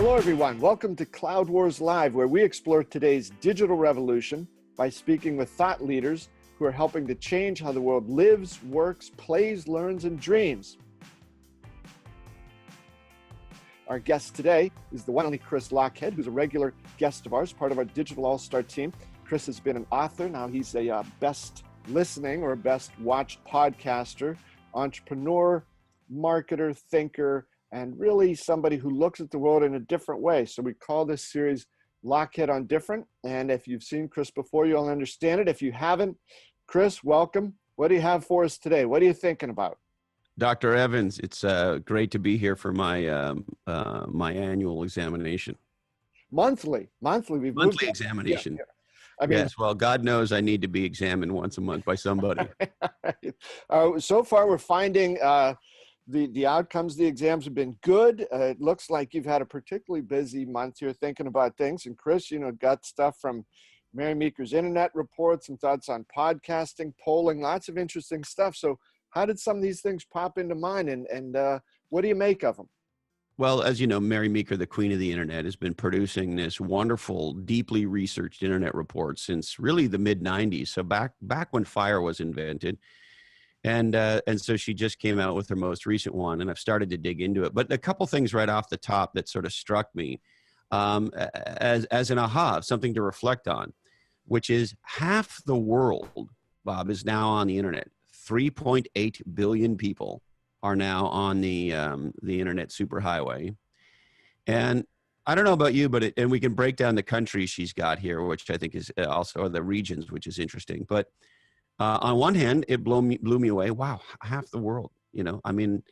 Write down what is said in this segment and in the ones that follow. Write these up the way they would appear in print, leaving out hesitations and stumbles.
Hello, everyone. Welcome to Cloud Wars Live, where we explore today's digital revolution by speaking with thought leaders who are helping to change how the world lives, works, plays, learns, and dreams. Our guest today is the one and only Chris Lochhead, who's a regular guest of ours, part of our Digital All-Star team. Chris has been an author. Now he's a best listening or best watched podcaster, entrepreneur, marketer, thinker, and really somebody who looks at the world in a different way. So we call this series Lochhead on Different. And if you've seen Chris before, you'll understand it. If you haven't, Chris, welcome. What do you have for us today? What are you thinking about? Dr. Evans, it's great to be here for my my annual examination. Monthly Examination. Yeah. I mean, yes, well, God knows I need to be examined once a month by somebody. So far, we're finding the outcomes of the exams have been good. It looks like you've had a particularly busy month here thinking about things. And Chris, got stuff from Mary Meeker's internet reports and thoughts on podcasting, polling, lots of interesting stuff. So how did some of these things pop into mind, and what do you make of them? Well, as you know, Mary Meeker, the queen of the internet, has been producing this wonderful, deeply researched internet report since really the mid-90s. So back when fire was invented. And so she just came out with her most recent one, and I've started to dig into it. But a couple things right off the top that sort of struck me as an aha, something to reflect on, which is half the world, Bob, is now on the internet. 3.8 billion people are now on the internet superhighway. And I don't know about you, but and we can break down the countries she's got here, which I think is also the regions, which is interesting. But on one hand, it blew me away. Wow, half the world. I mean,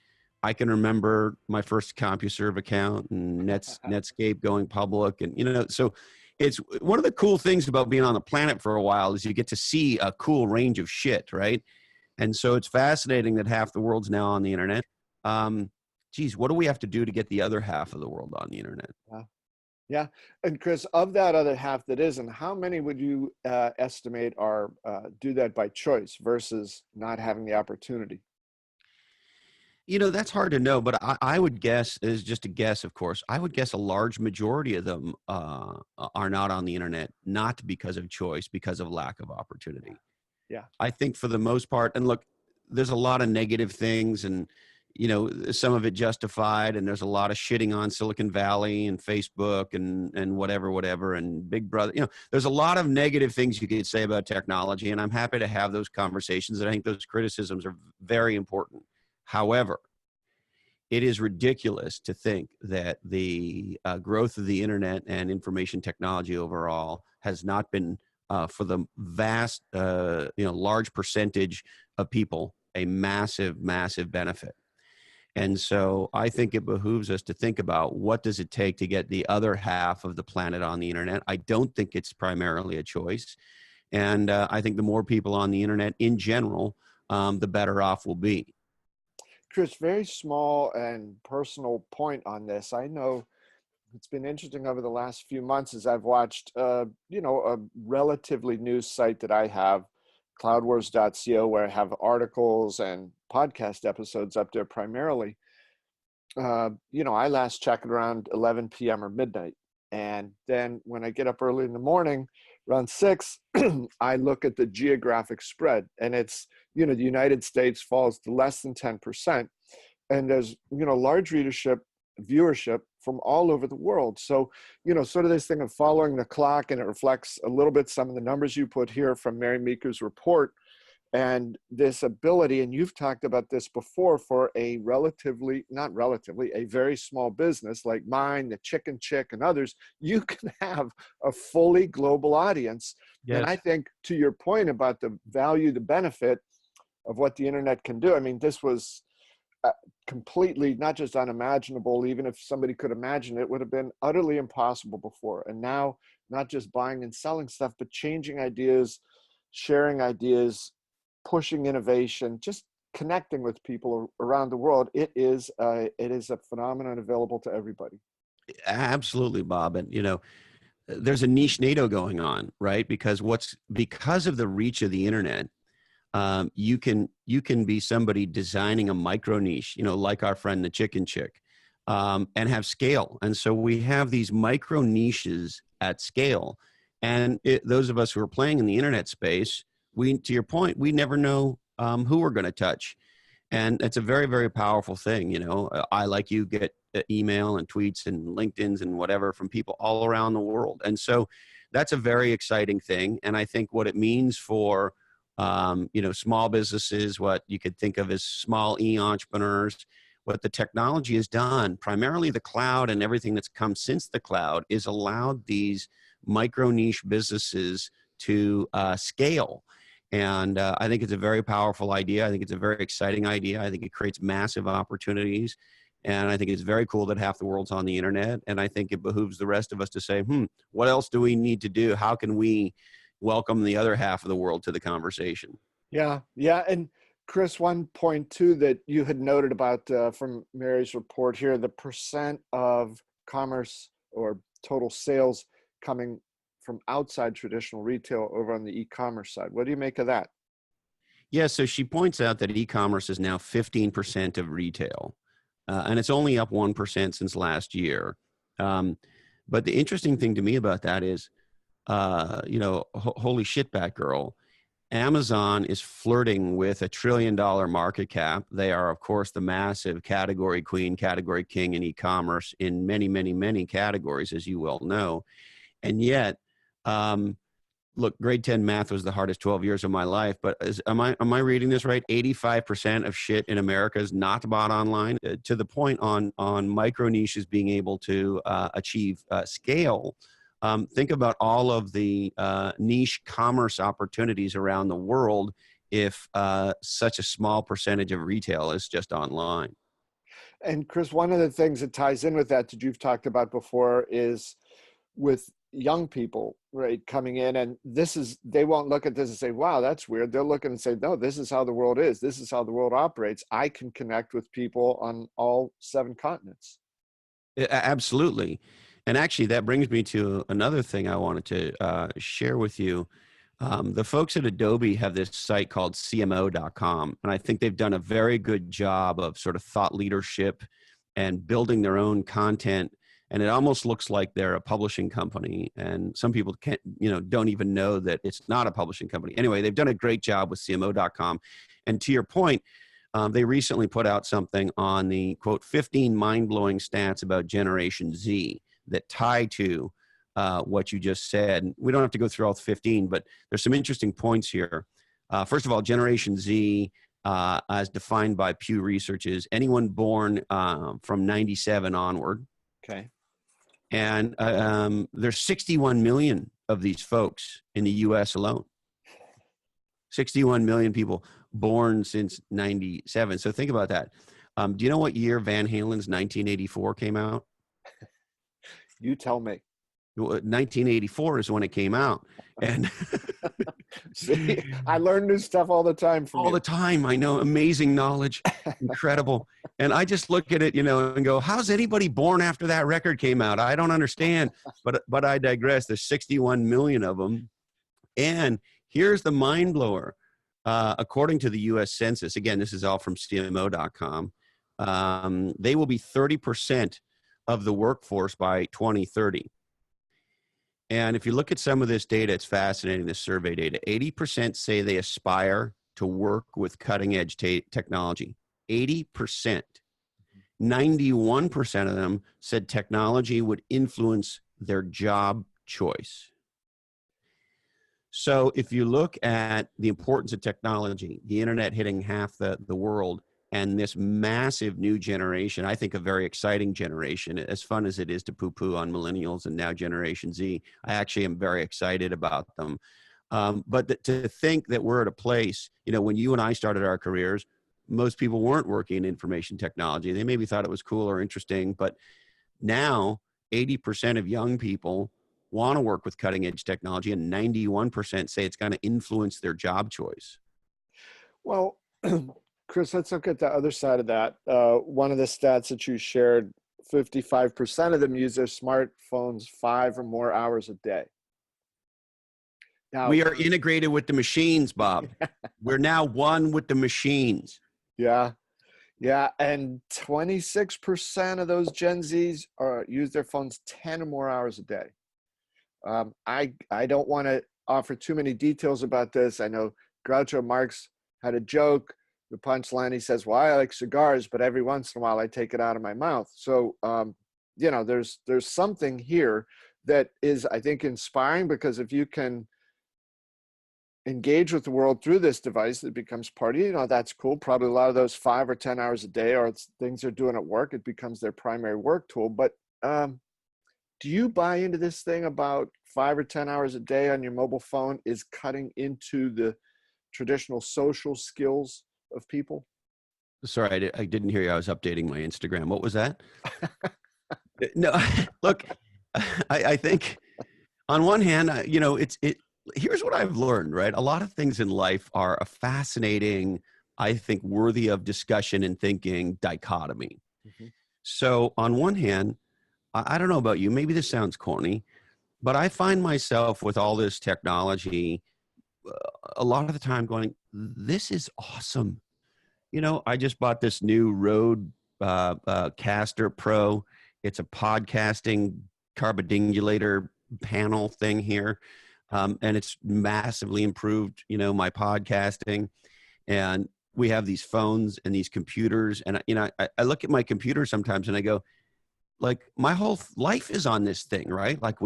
I can remember my first CompuServe account and Netscape going public, and so it's one of the cool things about being on the planet for a while is you get to see a cool range of shit, right? And so it's fascinating that half the world's now on the internet. Geez, what do we have to do to get the other half of the world on the internet? Yeah. And Chris, of that other half that isn't, how many would you estimate are do that by choice versus not having the opportunity? That's hard to know, but I would guess, is just a guess, of course, I would guess a large majority of them are not on the internet, not because of choice, because of lack of opportunity. Yeah. I think for the most part, and look, there's a lot of negative things and, some of it justified, and there's a lot of shitting on Silicon Valley and Facebook and whatever, and Big Brother. There's a lot of negative things you could say about technology, and I'm happy to have those conversations, and I think those criticisms are very important. However, it is ridiculous to think that the growth of the internet and information technology overall has not been, for the vast, large percentage of people, a massive, massive benefit. And so I think it behooves us to think about what does it take to get the other half of the planet on the internet. I don't think it's primarily a choice. And I think the more people on the internet in general, the better off we'll be. Chris, very small and personal point on this. I know it's been interesting over the last few months as I've watched, a relatively new site that I have, cloudwars.co, where I have articles and podcast episodes up there primarily. I last check it around 11 p.m. or midnight. And then when I get up early in the morning, around 6, I look at the geographic spread, and it's, the United States falls to less than 10%. And there's, large viewership from all over the world. So, sort of this thing of following the clock, and it reflects a little bit some of the numbers you put here from Mary Meeker's report, and this ability, and you've talked about this before, for a a very small business like mine, the Chicken Chick and others, you can have a fully global audience. Yes. And I think, to your point about the value, the benefit of what the internet can do, I mean, this was completely not just unimaginable. Even if somebody could imagine it, would have been utterly impossible before. And now, not just buying and selling stuff, but changing ideas, sharing ideas, pushing innovation, just connecting with people around the world. It is a phenomenon available to everybody. Absolutely, Bob. And there's a niche NATO going on, right? Because of the reach of the internet, you can be somebody designing a micro niche, like our friend the Chicken Chick, and have scale. And so we have these micro niches at scale. And those of us who are playing in the internet space, to your point, we never know who we're going to touch. And it's a very, very powerful thing. I, like you, get email and tweets and LinkedIn's and whatever from people all around the world. And so that's a very exciting thing. And I think what it means for, small businesses, what you could think of as small entrepreneurs, what the technology has done, primarily the cloud and everything that's come since the cloud, is allowed these micro niche businesses to scale. And I think it's a very powerful idea. I think it's a very exciting idea. I think it creates massive opportunities. And I think it's very cool that half the world's on the internet. And I think it behooves the rest of us to say, what else do we need to do? How can we welcome the other half of the world to the conversation? Yeah. Yeah. And Chris, one point too that you had noted about from Mary's report here, the percent of commerce or total sales coming from outside traditional retail over on the e-commerce side. What do you make of that? Yeah, so she points out that e-commerce is now 15% of retail, and it's only up 1% since last year. But the interesting thing to me about that is, holy shit, Batgirl, Amazon is flirting with $1 trillion market cap. They are, of course, the massive category queen, category king in e-commerce in many, many, many categories, as you well know. And yet, look, grade 10 math was the hardest 12 years of my life, but am I reading this right? 85% of shit in America is not bought online. To the point on micro niches being able to achieve scale. Think about all of the niche commerce opportunities around the world if such a small percentage of retail is just online. And Chris, one of the things that ties in with that you've talked about before is with young people, right, coming in, and they won't look at this and say, wow, that's weird. They'll look and say, no, this is how the world is. This is how the world operates. I can connect with people on all 7 continents. Absolutely. And actually, that brings me to another thing I wanted to share with you. The folks at Adobe have this site called CMO.com, and I think they've done a very good job of sort of thought leadership and building their own content. And it almost looks like they're a publishing company. And some people don't even know that it's not a publishing company. Anyway, they've done a great job with CMO.com. And to your point, they recently put out something on the, quote, 15 mind-blowing stats about Generation Z that tie to what you just said. And we don't have to go through all 15, but there's some interesting points here. First of all, Generation Z, as defined by Pew Research, is anyone born from 97 onward. Okay. And there's 61 million of these folks in the US alone. 61 million people born since 97. So think about that. Do you know what year Van Halen's 1984 came out? You tell me. 1984 is when it came out. And see, I learn new stuff all the time from all the time. I know, amazing knowledge, incredible. And I just look at it, and go, how's anybody born after that record came out? I don't understand. But I digress. There's 61 million of them. And here's the mind blower. According to the U.S. Census, again, this is all from CMO.com, they will be 30% of the workforce by 2030. And if you look at some of this data, it's fascinating, this survey data. 80% say they aspire to work with cutting edge technology. 80%. 91% of them said technology would influence their job choice. So if you look at the importance of technology, the internet hitting half the world, and this massive new generation, I think a very exciting generation, as fun as it is to poo-poo on millennials and now Generation Z, I actually am very excited about them. But to think that we're at a place, when you and I started our careers, most people weren't working in information technology. They maybe thought it was cool or interesting, but now 80% of young people want to work with cutting edge technology, and 91% say it's going to influence their job choice. Well, Chris, let's look at the other side of that. One of the stats that you shared, 55% of them use their smartphones 5 or more hours a day. Now, we are integrated with the machines, Bob. We're now one with the machines. Yeah. Yeah, and 26% of those Gen Zs use their phones 10 or more hours a day. I don't want to offer too many details about this. I know Groucho Marx had a joke. The punchline, he says, "Well, I like cigars, but every once in a while I take it out of my mouth." So, there's something here that is, I think, inspiring, because if you can engage with the world through this device that becomes part of you, that's cool. Probably a lot of those 5 or 10 hours a day or it's things they're doing at work, it becomes their primary work tool. But do you buy into this thing about 5 or 10 hours a day on your mobile phone is cutting into the traditional social skills of people? Sorry, I didn't hear you. I was updating my Instagram. What was that? No, look, I think on one hand, here's what I've learned, right? A lot of things in life are a fascinating, I think, worthy of discussion and thinking dichotomy. Mhm. So on one hand, I don't know about you, maybe this sounds corny, but I find myself with all this technology a lot of the time going, this is awesome. I just bought this new Rode Caster Pro. It's a podcasting carbidingulator panel thing here. And it's massively improved, my podcasting. And we have these phones and these computers. And, I look at my computer sometimes and I go, like, my whole life is on this thing, right? Like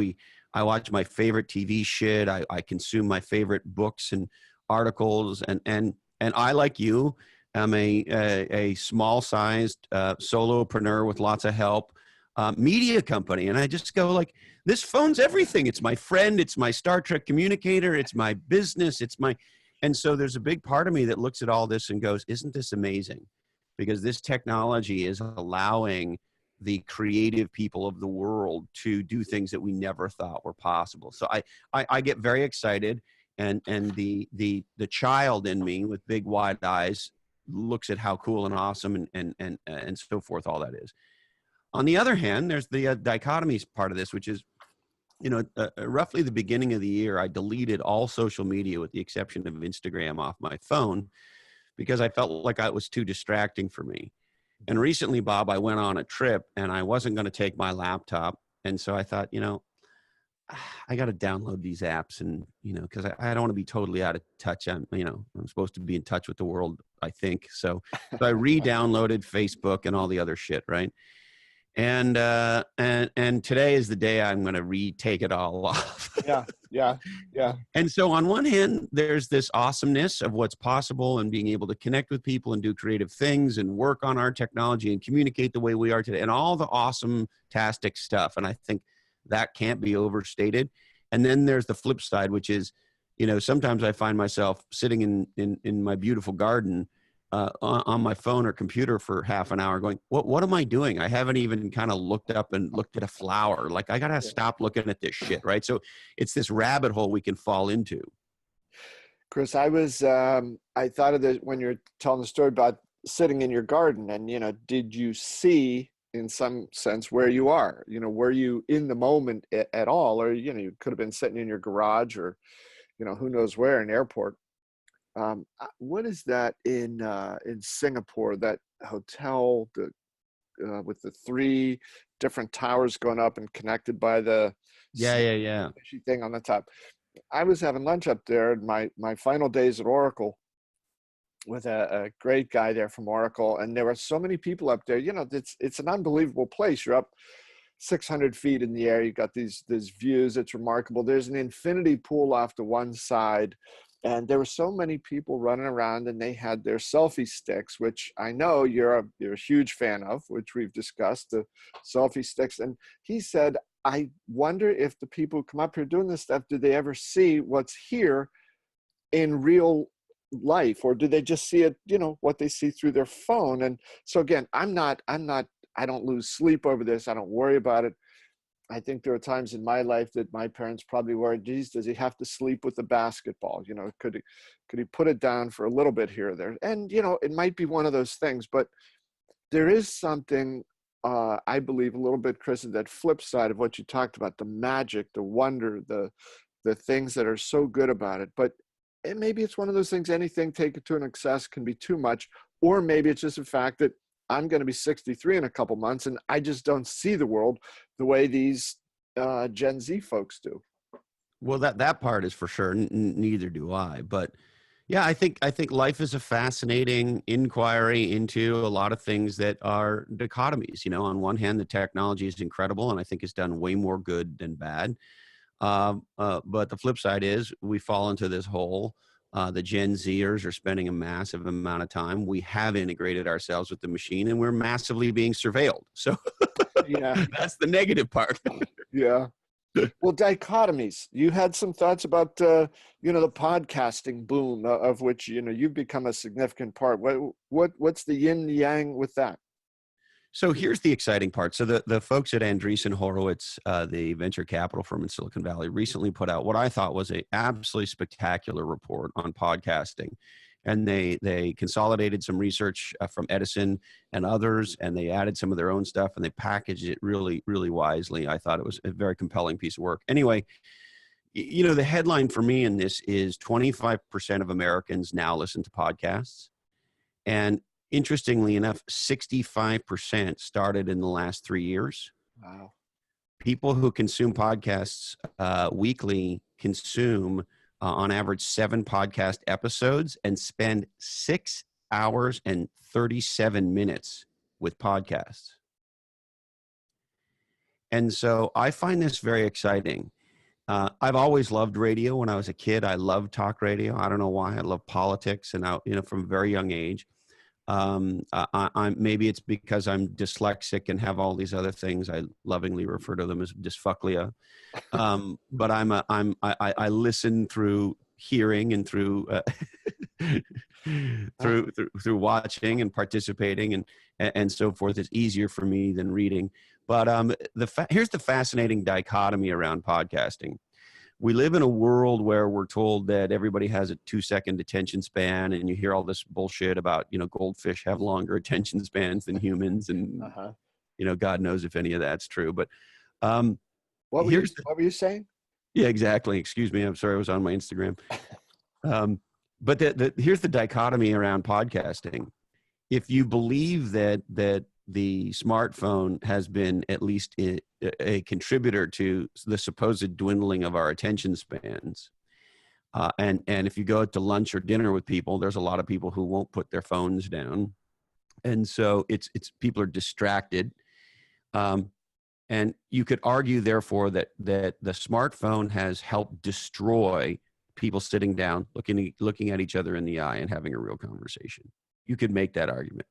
I watch my favorite TV shit. I consume my favorite books and articles. And I, like you, am a small sized solopreneur with lots of help media company. And I just go like, this phone's everything. It's my friend. It's my Star Trek communicator. It's my business. And so there's a big part of me that looks at all this and goes, isn't this amazing? Because this technology is allowing the creative people of the world to do things that we never thought were possible. So I get very excited, and the child in me with big wide eyes looks at how cool and awesome and so forth all that is. On the other hand, there's the dichotomies part of this, which is, roughly the beginning of the year, I deleted all social media with the exception of Instagram off my phone because I felt like it was too distracting for me. And recently, Bob, I went on a trip and I wasn't going to take my laptop. And so I thought, I got to download these apps and, because I don't want to be totally out of touch. I'm supposed to be in touch with the world, I think. So I re-downloaded Facebook and all the other shit, right? And today is the day I'm going to retake it all off. Yeah, yeah, yeah. And so on one hand, there's this awesomeness of what's possible and being able to connect with people and do creative things and work on our technology and communicate the way we are today and all the awesome, tastic stuff. And I think that can't be overstated. And then there's the flip side, which is, sometimes I find myself sitting in my beautiful garden on my phone or computer for half an hour going, what am I doing? I haven't even kind of looked up and looked at a flower. Like, I got to stop looking at this shit, right? So it's this rabbit hole we can fall into. Chris, I thought of this when you're telling the story about sitting in your garden and, did you see in some sense where you are? Were you in the moment at all? Or, you could have been sitting in your garage or, who knows where, an airport. What is that in Singapore, that hotel with the 3 different towers going up and connected by the Yeah. thing on the top? I was having lunch up there in my final days at Oracle with a great guy there from Oracle, and there were so many people up there. It's an unbelievable place. You're up 600 feet in the air. You got these views. It's remarkable. There's an infinity pool off to one side, and there were so many people running around, and they had their selfie sticks, which I know you're a huge fan of, which we've discussed, the selfie sticks. And he said, I wonder if the people who come up here doing this stuff, do they ever see what's here in real life, or do they just see it, what they see through their phone? And so again, I don't lose sleep over this. I don't worry about it. I think there are times in my life that my parents probably worried, geez, does he have to sleep with the basketball? Could he put it down for a little bit here or there? And, it might be one of those things, but there is something, I believe a little bit, Chris, that flip side of what you talked about, the magic, the wonder, the things that are so good about it. But maybe it's one of those things, anything take it to an excess can be too much, or maybe it's just a fact that I'm going to be 63 in a couple months, and I just don't see the world the way these Gen Z folks do. Well, that part is for sure. Neither do I. But yeah, I think life is a fascinating inquiry into a lot of things that are dichotomies. You know, on one hand, the technology is incredible, and I think it's done way more good than bad. But the flip side is we fall into this hole. The Gen Zers are spending a massive amount of time. We have integrated ourselves with the machine, and we're massively being surveilled. So Yeah, that's the negative part. yeah. Well, dichotomies. You had some thoughts about the podcasting boom of which you've become a significant part. What's the yin yang with that? So here's the exciting part. So the folks at Andreessen Horowitz, the venture capital firm in Silicon Valley, recently put out what I thought was a absolutely spectacular report on podcasting. And they consolidated some research from Edison and others, and they added some of their own stuff, and they packaged it really, really wisely. I thought it was a very compelling piece of work. Anyway, the headline for me in this is 25% of Americans now listen to podcasts. And interestingly enough, 65% started in the last 3 years. Wow. People who consume podcasts weekly consume on average 7 podcast episodes and spend 6 hours and 37 minutes with podcasts. And so I find this very exciting. I've always loved radio. When I was a kid, I loved talk radio. I don't know why. I love politics, and from a very young age. I'm maybe it's because I'm dyslexic and have all these other things. I lovingly refer to them as dysfucklia. But I listen through hearing and through through watching and participating and so forth. It's easier for me than reading. But here's the fascinating dichotomy around podcasting. We live in a world where we're told that everybody has a 2-second attention span, and you hear all this bullshit about, goldfish have longer attention spans than humans. And, God knows if any of that's true, but, what were you saying? Yeah, exactly. Excuse me. I'm sorry. I was on my Instagram. But here's the dichotomy around podcasting. If you believe that the smartphone has been at least a contributor to the supposed dwindling of our attention spans, and if you go to lunch or dinner with people, there's a lot of people who won't put their phones down, and so it's people are distracted, and you could argue therefore that the smartphone has helped destroy people sitting down, looking at each other in the eye and having a real conversation. You could make that argument.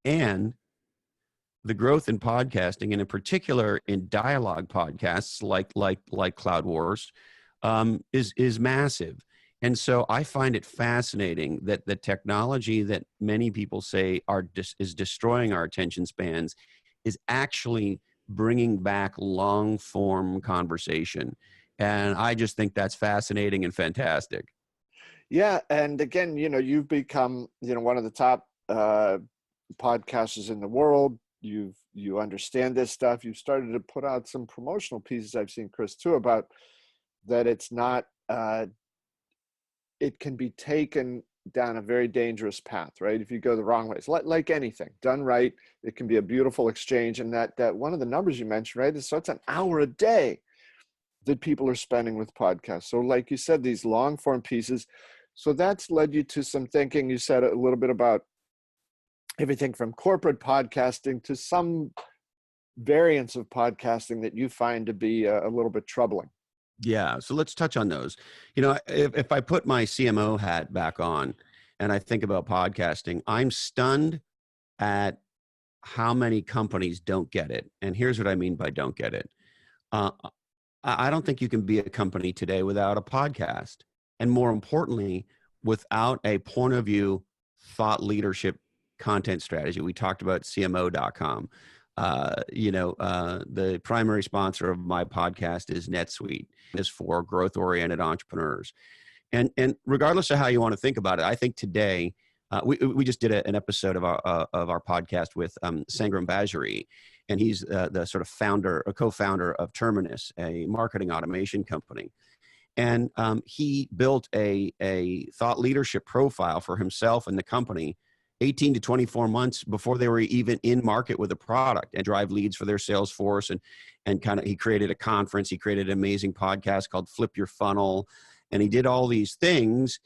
And the growth in podcasting, and in particular in dialogue podcasts like Cloud Wars, is massive. And so I find it fascinating that the technology that many people say is destroying our attention spans is actually bringing back long form conversation. And I just think that's fascinating and fantastic. Yeah. And again, you've become, one of the top podcasters in the world. You understand this stuff. You've started to put out some promotional pieces I've seen, Chris, too, about that it's not, it can be taken down a very dangerous path, right? If you go the wrong way, it's like anything done right, it can be a beautiful exchange. And that one of the numbers you mentioned, right, is so it's an hour a day that people are spending with podcasts. So like you said, these long form pieces. So that's led you to some thinking. You said a little bit about everything from corporate podcasting to some variants of podcasting that you find to be a little bit troubling. Yeah. So let's touch on those. If I put my CMO hat back on and I think about podcasting, I'm stunned at how many companies don't get it. And here's what I mean by don't get it. I don't think you can be a company today without a podcast. And more importantly, without a point of view, thought leadership content strategy. We talked about CMO.com. The primary sponsor of my podcast is NetSuite. It's for growth-oriented entrepreneurs. And regardless of how you want to think about it, I think today, we just did an episode of our podcast with Sangram Bajri, and he's the sort of co-founder of Terminus, a marketing automation company. And he built a thought leadership profile for himself and the company 18 to 24 months before they were even in market with a product, and drive leads for their sales force. And kind of, he created a conference, he created an amazing podcast called Flip Your Funnel. And he did all these things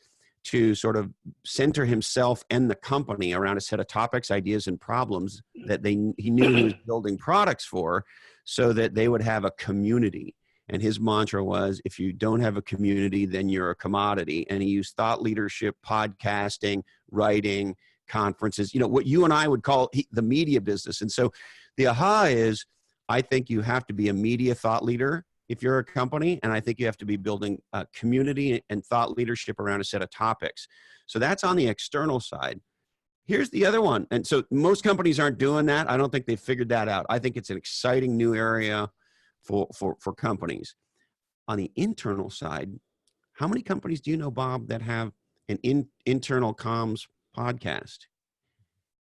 to sort of center himself and the company around a set of topics, ideas, and problems that he knew he was building products for, so that they would have a community. And his mantra was, if you don't have a community, then you're a commodity. And he used thought leadership, podcasting, writing, conferences, what you and I would call the media business. And so the aha is, I think you have to be a media thought leader if you're a company, and I think you have to be building a community and thought leadership around a set of topics. So that's on the external side. Here's the other one. And so most companies aren't doing that. I don't think they've figured that out. I think it's an exciting new area for companies. On the internal side, how many companies do you know, Bob, that have an internal comms podcast?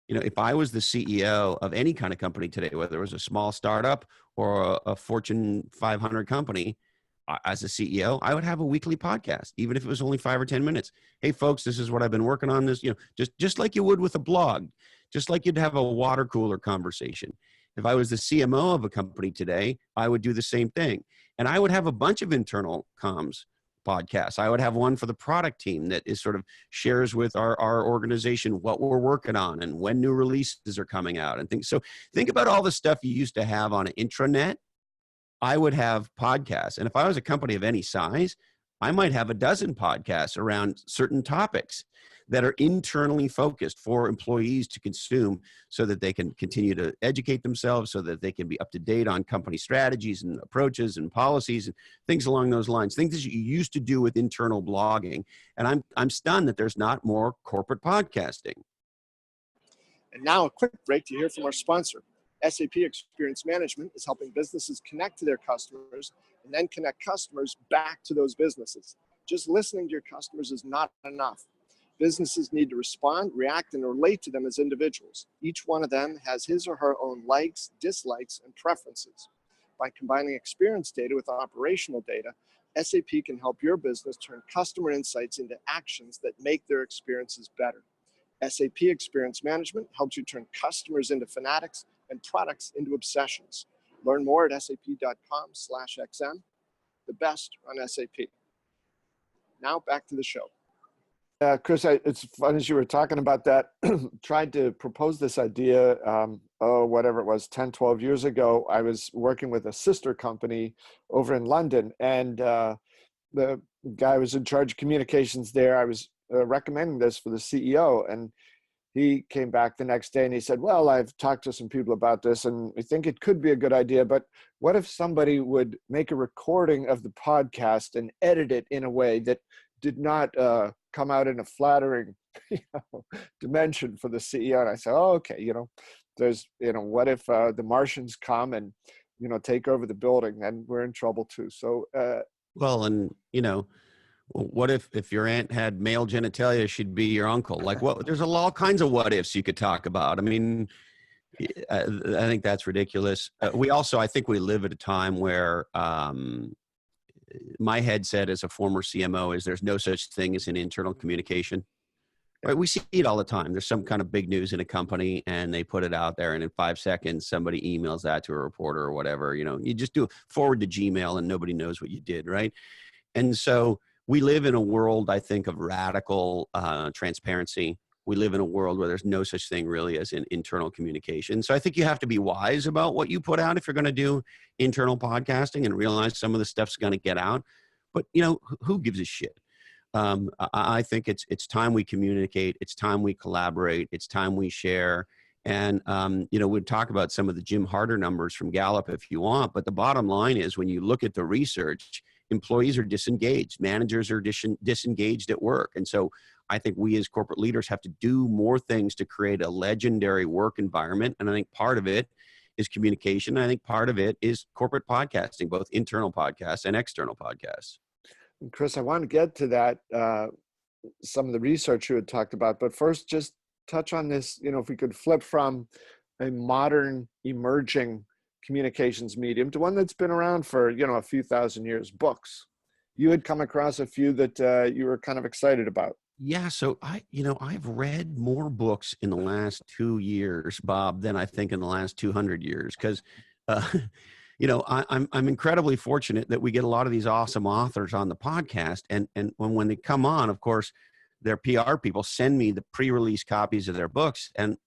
If I was the CEO of any kind of company today, whether it was a small startup or a Fortune 500 company, as a CEO, I would have a weekly podcast, even if it was only 5 or 10 minutes. Hey, folks, this is what I've been working on. This, just like you would with a blog, just like you'd have a water cooler conversation. If I was the CMO of a company today, I would do the same thing. And I would have a bunch of internal comms podcasts. I would have one for the product team that is sort of shares with our organization what we're working on and when new releases are coming out and things. So think about all the stuff you used to have on an intranet. I would have podcasts. And if I was a company of any size, I might have a dozen podcasts around certain topics that are internally focused for employees to consume, so that they can continue to educate themselves, so that they can be up to date on company strategies and approaches and policies and things along those lines, things that you used to do with internal blogging. And I'm stunned that there's not more corporate podcasting. And now a quick break to hear from our sponsor. SAP Experience Management is helping businesses connect to their customers and then connect customers back to those businesses. Just listening to your customers is not enough. Businesses need to respond, react, and relate to them as individuals. Each one of them has his or her own likes, dislikes, and preferences. By combining experience data with operational data, SAP can help your business turn customer insights into actions that make their experiences better. SAP Experience Management helps you turn customers into fanatics and products into obsessions. Learn more at sap.com/xm, the best on SAP. Now back to the show. Chris, it's fun as you were talking about that, tried to propose this idea, whatever it was, 10, 12 years ago. I was working with a sister company over in London, and the guy was in charge of communications there. I was recommending this for the CEO, and he came back the next day and he said, well, I've talked to some people about this and I think it could be a good idea, but what if somebody would make a recording of the podcast and edit it in a way that did not come out in a flattering dimension for the CEO? And I said, oh, okay, there's, what if the Martians come and, take over the building, and we're in trouble too. So, well, and, what if your aunt had male genitalia, she'd be your uncle? Like, there's all kinds of what ifs you could talk about. I mean, I think that's ridiculous. I think we live at a time where my headset as a former CMO is there's no such thing as an internal communication. Right? We see it all the time. There's some kind of big news in a company and they put it out there, and in 5 seconds, somebody emails that to a reporter or whatever. You just do forward to Gmail and nobody knows what you did, right? And so we live in a world, I think, of radical transparency. We live in a world where there's no such thing really as an internal communication. So I think you have to be wise about what you put out if you're going to do internal podcasting, and realize some of the stuff's going to get out. But, who gives a shit? I think it's time we communicate. It's time we collaborate. It's time we share. And, we'd talk about some of the Jim Harder numbers from Gallup if you want. But the bottom line is, when you look at the research, employees are disengaged. Managers are disengaged at work. And so I think we as corporate leaders have to do more things to create a legendary work environment. And I think part of it is communication. I think part of it is corporate podcasting, both internal podcasts and external podcasts. Chris, I want to get to that, some of the research you had talked about, but first just touch on this, if we could flip from a modern emerging communications medium to one that's been around for, a few thousand years, books. You had come across a few that you were kind of excited about. Yeah, so I've read more books in the last 2 years, Bob, than I think in the last 200 years. Because, uh, I'm incredibly fortunate that we get a lot of these awesome authors on the podcast, and when they come on, of course, their PR people send me the pre-release copies of their books, and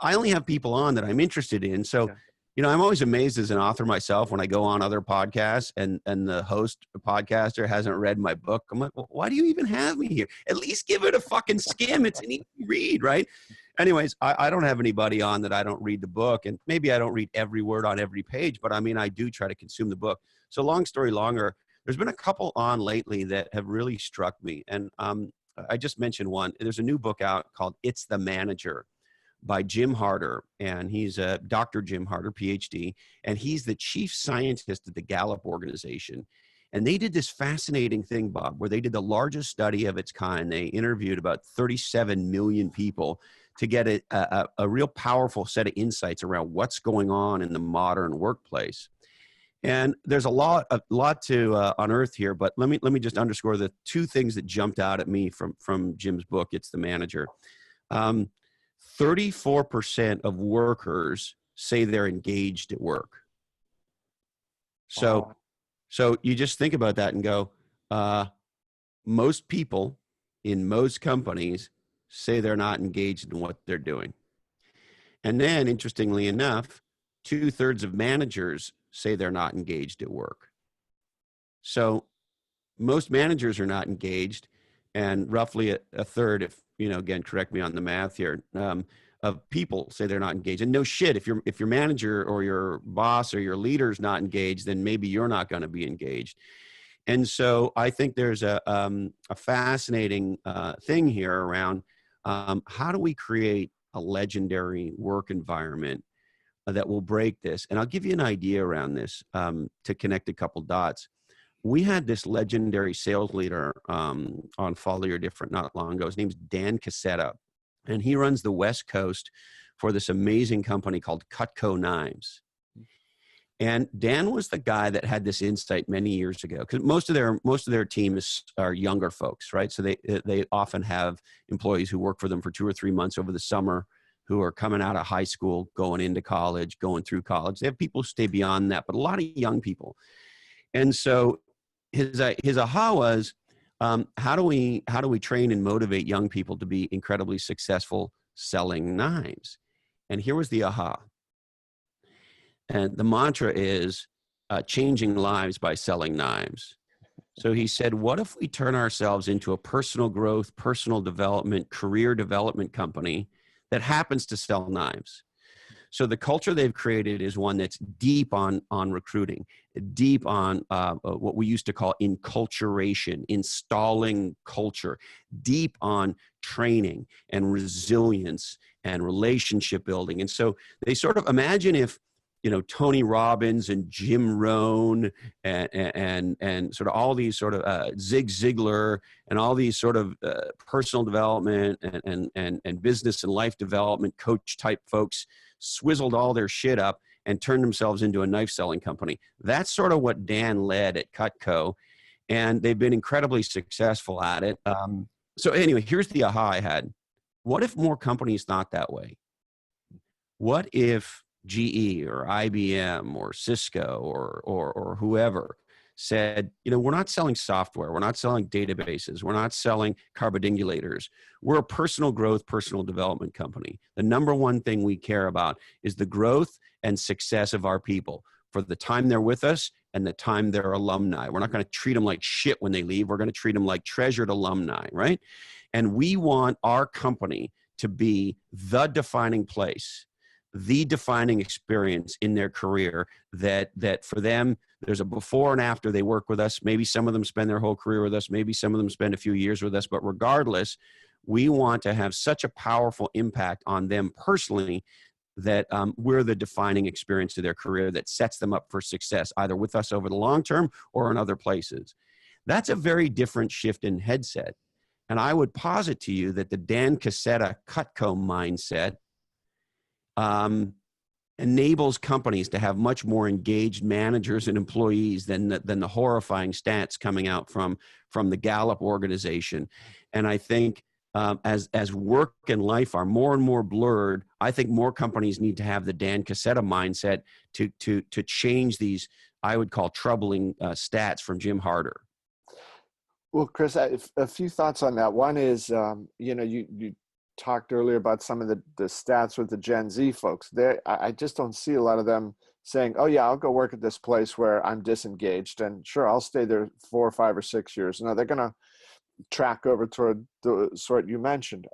I only have people on that I'm interested in. So, Yeah. I'm always amazed as an author myself when I go on other podcasts and the host podcaster hasn't read my book. I'm like, well, why do you even have me here? At least give it a fucking skim. It's an easy read, right? Anyways, I don't have anybody on that I don't read the book, and maybe I don't read every word on every page, but I mean, I do try to consume the book. So long story longer, there's been a couple on lately that have really struck me, and I just mentioned one. There's a new book out called "It's the Manager" by Jim Harder, and he's a Dr. Jim Harder, PhD, and he's the chief scientist at the Gallup organization. And they did this fascinating thing, Bob, where they did the largest study of its kind. They interviewed about 37 million people to get a real powerful set of insights around what's going on in the modern workplace. And there's a lot to unearth here, but let me just underscore the two things that jumped out at me from Jim's book. It's the Manager. 34% of workers say they're engaged at work. So, Wow. so you just think about that and go, most people in most companies say they're not engaged in what they're doing. And then, interestingly enough, 2/3 of managers say they're not engaged at work. So most managers are not engaged, and roughly a third, if again, correct me on the math here, of people say they're not engaged. And no shit, if your manager or your boss or your leader is not engaged, then maybe you're not going to be engaged. And so I think there's a fascinating thing here around how do we create a legendary work environment that will break this. And I'll give you an idea around this to connect a couple dots. We had this legendary sales leader on Follow Your Different not long ago. His name's Dan Cassetta, and he runs the West Coast for this amazing company called Cutco Knives. And Dan was the guy that had this insight many years ago, because most of their team are younger folks, right? So they often have employees who work for them for 2 or 3 months over the summer, who are coming out of high school, going into college, going through college. They have people who stay beyond that, but a lot of young people. And so his aha was, how do we train and motivate young people to be incredibly successful selling knives? And here was the aha. And the mantra is changing lives by selling knives. So he said, what if we turn ourselves into a personal growth, personal development, career development company that happens to sell knives? So the culture they've created is one that's deep on recruiting, deep on what we used to call enculturation, installing culture, deep on training and resilience and relationship building. And so they sort of imagine if Tony Robbins and Jim Rohn and sort of all these sort of Zig Ziglar and all these sort of personal development and business and life development coach type folks swizzled all their shit up and turned themselves into a knife selling company. That's sort of what Dan led at Cutco, and they've been incredibly successful at it. So anyway, here's the aha I had. What if more companies thought that way? What if GE or IBM or Cisco or whoever said, we're not selling software, we're not selling databases, we're not selling carbodimulators. We're a personal growth, personal development company. The number one thing we care about is the growth and success of our people for the time they're with us and the time they're alumni. We're not going to treat them like shit when they leave. We're going to treat them like treasured alumni, right? And we want our company to be the defining place, the defining experience in their career that for them, there's a before and after they work with us. Maybe some of them spend their whole career with us. Maybe some of them spend a few years with us, but regardless, we want to have such a powerful impact on them personally that we're the defining experience of their career that sets them up for success, either with us over the long term or in other places. That's a very different shift in headset. And I would posit to you that the Dan Cassetta Cutco mindset enables companies to have much more engaged managers and employees than the horrifying stats coming out from the Gallup organization. And I think as work and life are more and more blurred, I think more companies need to have the Dan Cassetta mindset to change these, I would call, troubling stats from Jim Harder. Well, Chris, a few thoughts on that. One is, you talked earlier about some of the stats with the Gen Z folks. I just don't see a lot of them saying, "Oh yeah, I'll go work at this place where I'm disengaged, and sure, I'll stay there 4 or 5 or 6 years." No, they're going to track over toward the sort you mentioned.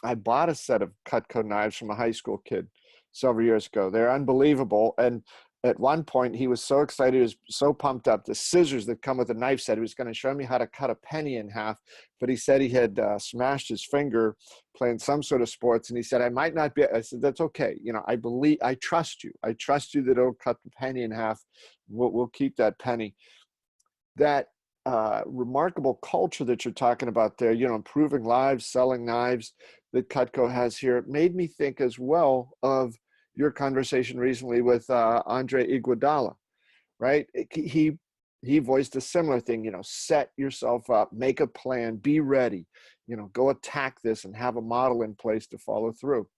I bought a set of Cutco knives from a high school kid several years ago. They're unbelievable, and at one point, he was so excited, he was so pumped up. The scissors that come with the knife set, he was going to show me how to cut a penny in half, but he said he had smashed his finger playing some sort of sports, and he said, I might not be. I said, that's okay. I trust you. I trust you that it'll cut the penny in half. We'll keep that penny. That remarkable culture that you're talking about there, improving lives, selling knives that Cutco has here, it made me think as well of your conversation recently with Andre Iguodala, right? He voiced a similar thing, set yourself up, make a plan, be ready, go attack this and have a model in place to follow through.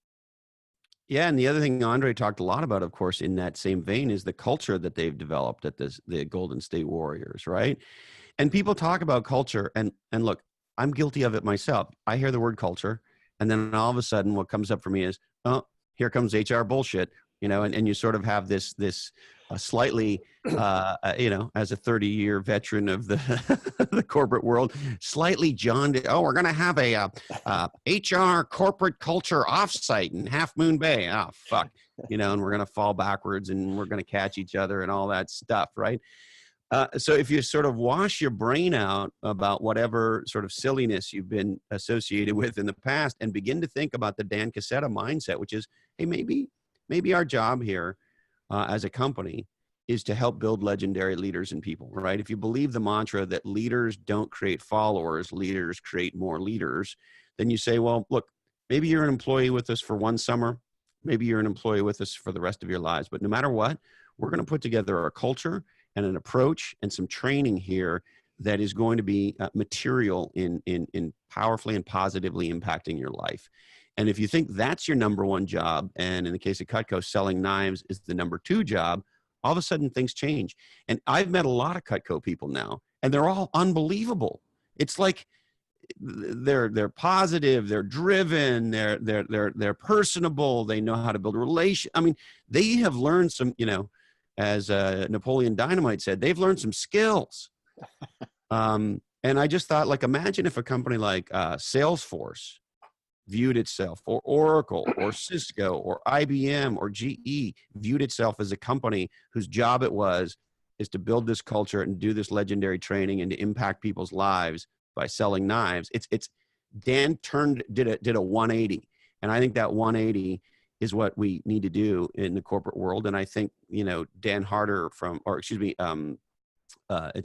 Yeah, and the other thing Andre talked a lot about, of course, in that same vein, is the culture that they've developed at the Golden State Warriors, right? And people talk about culture, and look, I'm guilty of it myself. I hear the word culture, and then all of a sudden, what comes up for me is, oh, here comes HR bullshit, and you sort of have this slightly, as a 30-year veteran of the the corporate world, slightly jaundiced. Oh, we're going to have a HR corporate culture offsite in Half Moon Bay. Oh, fuck, and we're going to fall backwards, and we're going to catch each other, and all that stuff, right? So if you sort of wash your brain out about whatever sort of silliness you've been associated with in the past and begin to think about the Dan Cassetta mindset, which is, hey, maybe our job here as a company is to help build legendary leaders and people, right? If you believe the mantra that leaders don't create followers, leaders create more leaders, then you say, well, look, maybe you're an employee with us for one summer, maybe you're an employee with us for the rest of your lives, but no matter what, we're going to put together a culture and an approach and some training here that is going to be material in powerfully and positively impacting your life. And if you think that's your number one job, and in the case of Cutco, selling knives is the number two job, all of a sudden things change. And I've met a lot of Cutco people now, and they're all unbelievable. It's like they're positive, they're driven, they're personable, they know how to build a relation. I mean, they have learned some, as Napoleon Dynamite said, they've learned some skills. And I just thought, like, imagine if a company like Salesforce viewed itself, or Oracle, or Cisco, or IBM, or GE viewed itself as a company whose job it is to build this culture and do this legendary training and to impact people's lives by selling knives. It's Dan did a 180, and I think that 180 is what we need to do in the corporate world. And I think, Dan Harder it's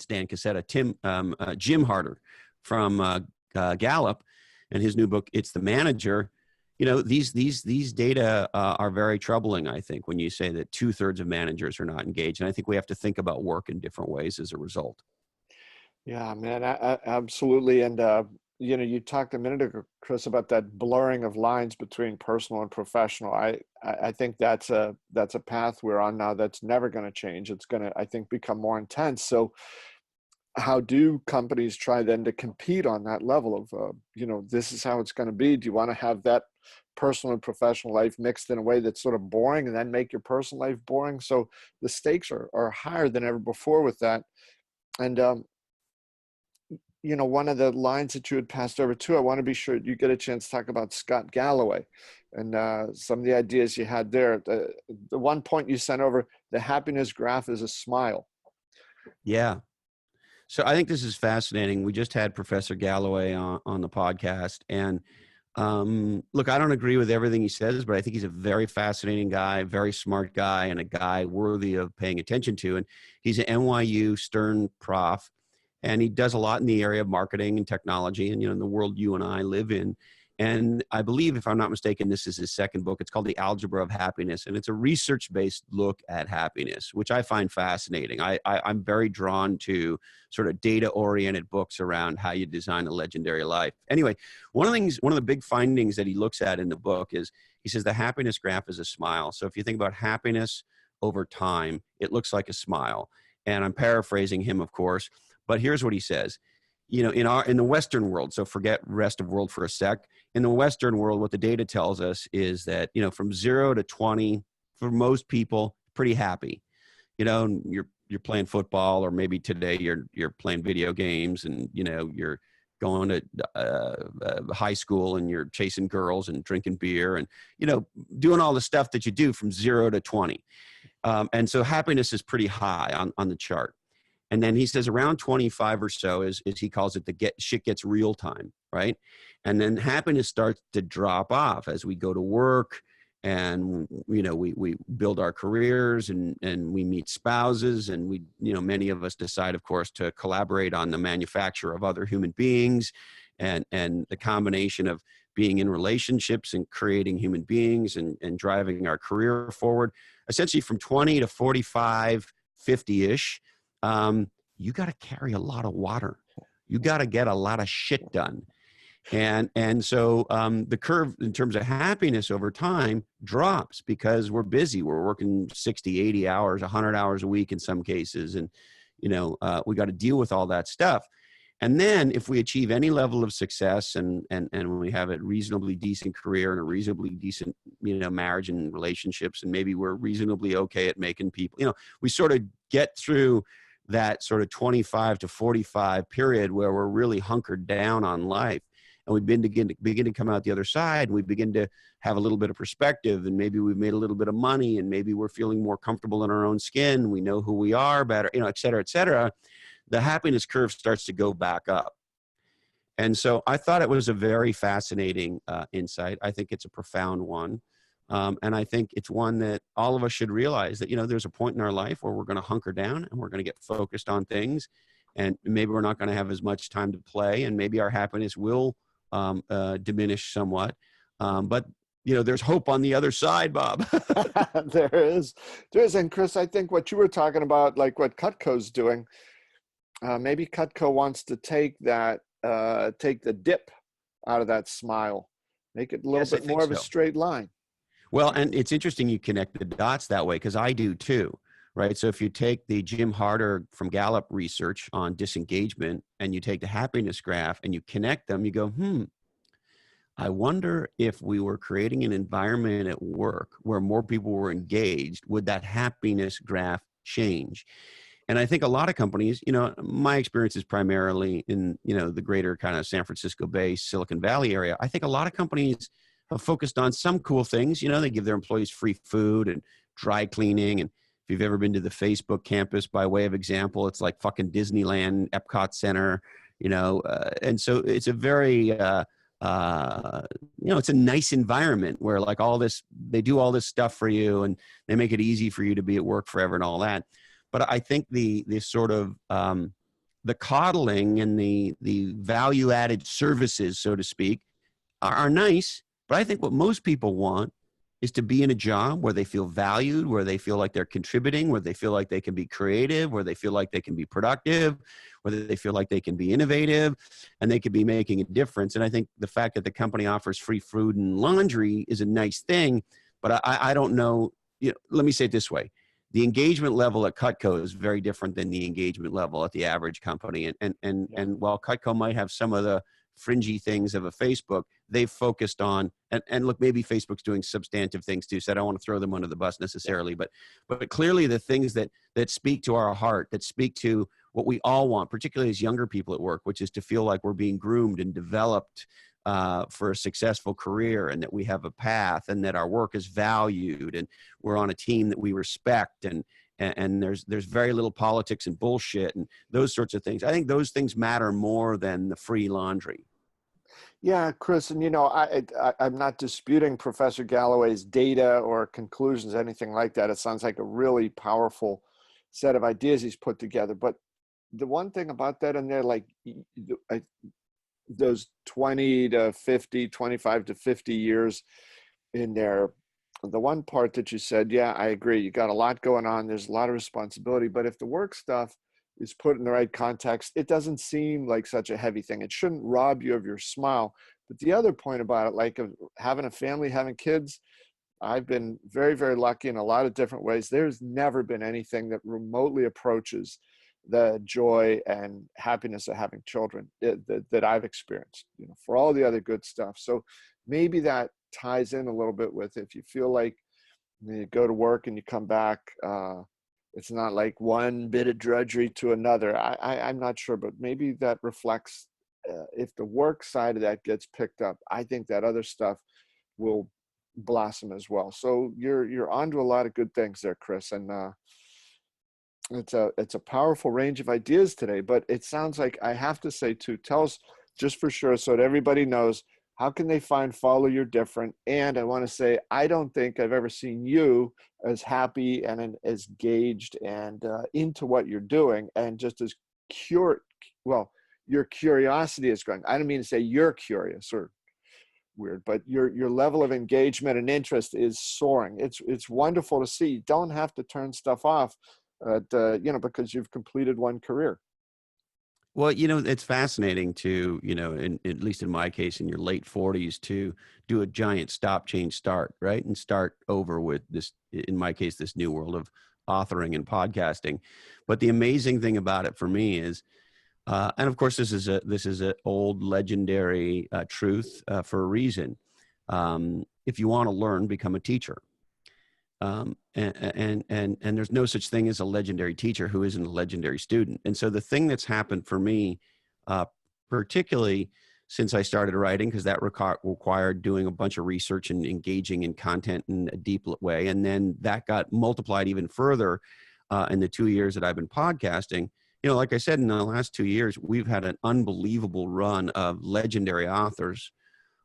Dan Cassetta, Jim Harder from Gallup, and his new book, It's the Manager. These data are very troubling, I think, when you say that 2/3 of managers are not engaged. And I think we have to think about work in different ways as a result. Yeah, man, absolutely. And, you talked a minute ago, Chris, about that blurring of lines between personal and professional. I think that's a path we're on now that's never going to change. It's going to, I think, become more intense. So how do companies try then to compete on that level of, this is how it's going to be? Do you want to have that personal and professional life mixed in a way that's sort of boring and then make your personal life boring? So the stakes are higher than ever before with that. And, one of the lines that you had passed over to, I want to be sure you get a chance to talk about Scott Galloway and some of the ideas you had there. The one point you sent over, the happiness graph is a smile. Yeah. So I think this is fascinating. We just had Professor Galloway on the podcast, and look, I don't agree with everything he says, but I think he's a very fascinating guy, very smart guy, and a guy worthy of paying attention to. And he's an NYU Stern prof, and he does a lot in the area of marketing and technology, and in the world you and I live in. And I believe, if I'm not mistaken, this is his second book. It's called The Algebra of Happiness. And it's a research-based look at happiness, which I find fascinating. I'm very drawn to sort of data-oriented books around how you design a legendary life. Anyway, one of the big findings that he looks at in the book is, he says the happiness graph is a smile. So if you think about happiness over time, it looks like a smile. And I'm paraphrasing him, of course, but here's what he says. You know, in the Western world, so forget rest of world for a sec. In the Western world, what the data tells us is that, you know, from 0 to 20, for most people, pretty happy. You know, you're playing football, or maybe today you're playing video games, and, you know, you're going to high school, and you're chasing girls and drinking beer, and, you know, doing all the stuff that you do from 0 to 20. And so happiness is pretty high on the chart. And then he says around 25 or so is he calls it shit gets real time, right? And then happiness starts to drop off as we go to work, and, you know, we build our careers, and we meet spouses, and we, you know, many of us decide, of course, to collaborate on the manufacture of other human beings, and the combination of being in relationships and creating human beings, and driving our career forward, essentially from 20 to 45, 50-ish. You got to carry a lot of water. You got to get a lot of shit done. And so the curve in terms of happiness over time drops because we're busy. We're working 60, 80 hours, 100 hours a week in some cases. And, you know, we got to deal with all that stuff. And then if we achieve any level of success, and we have a reasonably decent career and a reasonably decent, you know, marriage and relationships, and maybe we're reasonably okay at making people, you know, we sort of get through that sort of 25 to 45 period where we're really hunkered down on life, and we begin to come out the other side, and we begin to have a little bit of perspective, and maybe we've made a little bit of money, and maybe we're feeling more comfortable in our own skin. We know who we are better, you know, et cetera, et cetera. The happiness curve starts to go back up. And so I thought it was a very fascinating insight. I think it's a profound one. And I think it's one that all of us should realize, that, you know, there's a point in our life where we're going to hunker down, and we're going to get focused on things, and maybe we're not going to have as much time to play, and maybe our happiness will diminish somewhat. But, you know, there's hope on the other side, Bob. There is. And Chris, I think what you were talking about, like what Cutco's doing, maybe Cutco wants to take the dip out of that smile, make it a little bit more of a straight line. Well, and it's interesting you connect the dots that way, because I do too, right? So if you take the Jim Harder from Gallup research on disengagement, and you take the happiness graph and you connect them, you go, I wonder if we were creating an environment at work where more people were engaged, would that happiness graph change? And I think a lot of companies, you know, my experience is primarily in, you know, the greater kind of San Francisco Bay, Silicon Valley area. I think a lot of companies have focused on some cool things. You know, they give their employees free food and dry cleaning. And if you've ever been to the Facebook campus, by way of example, it's like fucking Disneyland, Epcot Center, you know. And so it's a very, you know, it's a nice environment where, like, all this, they do all this stuff for you, and they make it easy for you to be at work forever and all that. But I think the sort of the coddling and the value added services, so to speak, are nice. But I think what most people want is to be in a job where they feel valued, where they feel like they're contributing, where they feel like they can be creative, where they feel like they can be productive, where they feel like they can be innovative, and they could be making a difference. And I think the fact that the company offers free food and laundry is a nice thing. But I don't know, you know, let me say it this way. The engagement level at Cutco is very different than the engagement level at the average company. And while Cutco might have some of the fringy things of a Facebook, they've focused on, and look, maybe Facebook's doing substantive things too, so I don't want to throw them under the bus necessarily, but clearly the things that speak to our heart, that speak to what we all want, particularly as younger people at work, which is to feel like we're being groomed and developed for a successful career, and that we have a path, and that our work is valued, and we're on a team that we respect, and there's very little politics and bullshit and those sorts of things. I think those things matter more than the free laundry. Yeah, Chris, and, you know, I'm not disputing Professor Galloway's data or conclusions, anything like that. It sounds like a really powerful set of ideas he's put together. But the one thing about that in there, like, the those 20 to 50, 25 to 50 years in there. The one part that you said, yeah, I agree. You got a lot going on. There's a lot of responsibility, but if the work stuff is put in the right context, it doesn't seem like such a heavy thing. It shouldn't rob you of your smile. But the other point about it, like having a family, having kids, I've been very, very lucky in a lot of different ways. There's never been anything that remotely approaches the joy and happiness of having children that I've experienced, for all the other good stuff. So maybe that ties in a little bit with, if you feel like you go to work and you come back, it's not like one bit of drudgery to another. I'm not sure, but maybe that reflects, if the work side of that gets picked up, I think that other stuff will blossom as well. So you're onto a lot of good things there, Chris, and it's a powerful range of ideas today. But it sounds like, I have to say too, tell us just for sure, so that everybody knows, how can they follow your different? And I want to say, I don't think I've ever seen you as happy and as engaged and into what you're doing, and just as your curiosity is growing. I don't mean to say you're curious or weird, but your level of engagement and interest is soaring. It's wonderful to see. You don't have to turn stuff off, because you've completed one career. Well, it's fascinating to, at least in my case, in your late 40s, to do a giant stop, change, start, right? And start over with this, in my case, this new world of authoring and podcasting. But the amazing thing about it for me is, and of course, this is a old legendary truth for a reason. If you want to learn, become a teacher. And there's no such thing as a legendary teacher who isn't a legendary student. And so the thing that's happened for me, particularly since I started writing, because that required doing a bunch of research and engaging in content in a deep way. And then that got multiplied even further in the 2 years that I've been podcasting. Like I said, in the last 2 years, we've had an unbelievable run of legendary authors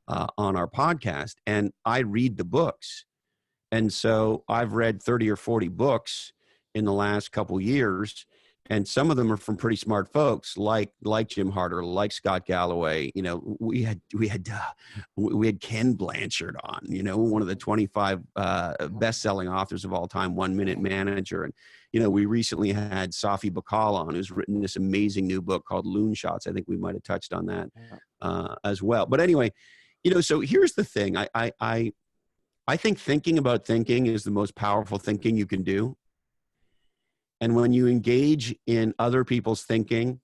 on our podcast, and I read the books. And so I've read 30 or 40 books in the last couple years, and some of them are from pretty smart folks like Jim Harter, like Scott Galloway. We had Ken Blanchard on, one of the 25 best-selling authors of all time, 1 Minute Manager. And, we recently had Safi Bakal on, who's written this amazing new book called Loon Shots. I think we might have touched on that as well. But anyway, so here's the thing. I think thinking about thinking is the most powerful thinking you can do. And when you engage in other people's thinking,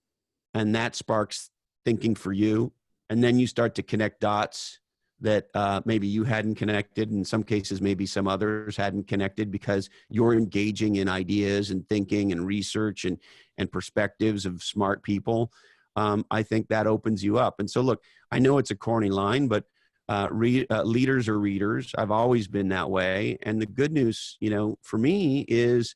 and that sparks thinking for you, and then you start to connect dots that maybe you hadn't connected. In some cases, maybe some others hadn't connected, because you're engaging in ideas and thinking and research and perspectives of smart people. I think that opens you up. And so, look, I know it's a corny line, but leaders are readers. I've always been that way. And the good news, for me is,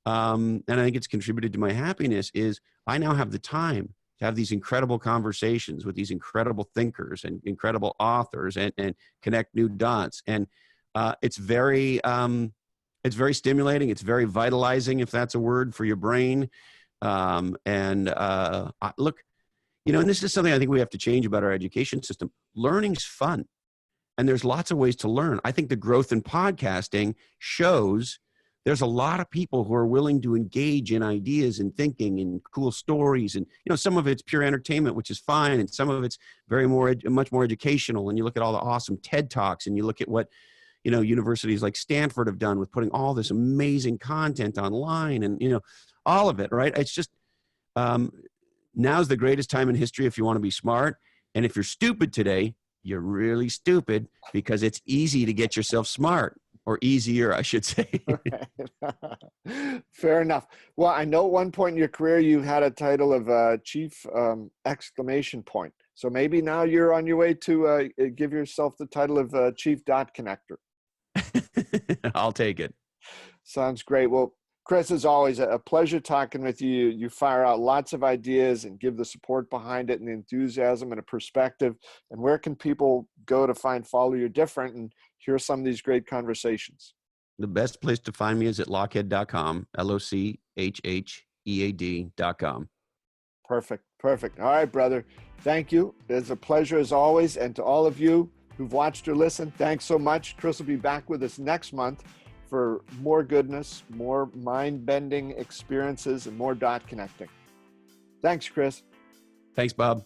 and I think it's contributed to my happiness, is I now have the time to have these incredible conversations with these incredible thinkers and incredible authors and connect new dots. And it's very stimulating. It's very vitalizing, if that's a word, for your brain. Look, and this is something I think we have to change about our education system. Learning's fun. And there's lots of ways to learn. I think the growth in podcasting shows there's a lot of people who are willing to engage in ideas and thinking and cool stories. And, some of it's pure entertainment, which is fine. And some of it's much more educational. And you look at all the awesome TED Talks, and you look at what, universities like Stanford have done with putting all this amazing content online, and, all of it, right? It's just, now's the greatest time in history if you want to be smart. And if you're stupid today, you're really stupid, because it's easy to get yourself smart, or easier, I should say. Fair enough. Well, I know at one point in your career, you had a title of chief exclamation point. So maybe now you're on your way to give yourself the title of chief dot connector. I'll take it. Sounds great. Well, Chris, as always, a pleasure talking with you. You fire out lots of ideas and give the support behind it and the enthusiasm and a perspective. And where can people go to follow your different and hear some of these great conversations? The best place to find me is at lochhead.com, Lochhead.com. Perfect. All right, brother. Thank you. It's a pleasure as always. And to all of you who've watched or listened, thanks so much. Chris will be back with us next month for more goodness, more mind-bending experiences, and more dot connecting. Thanks, Chris. Thanks, Bob.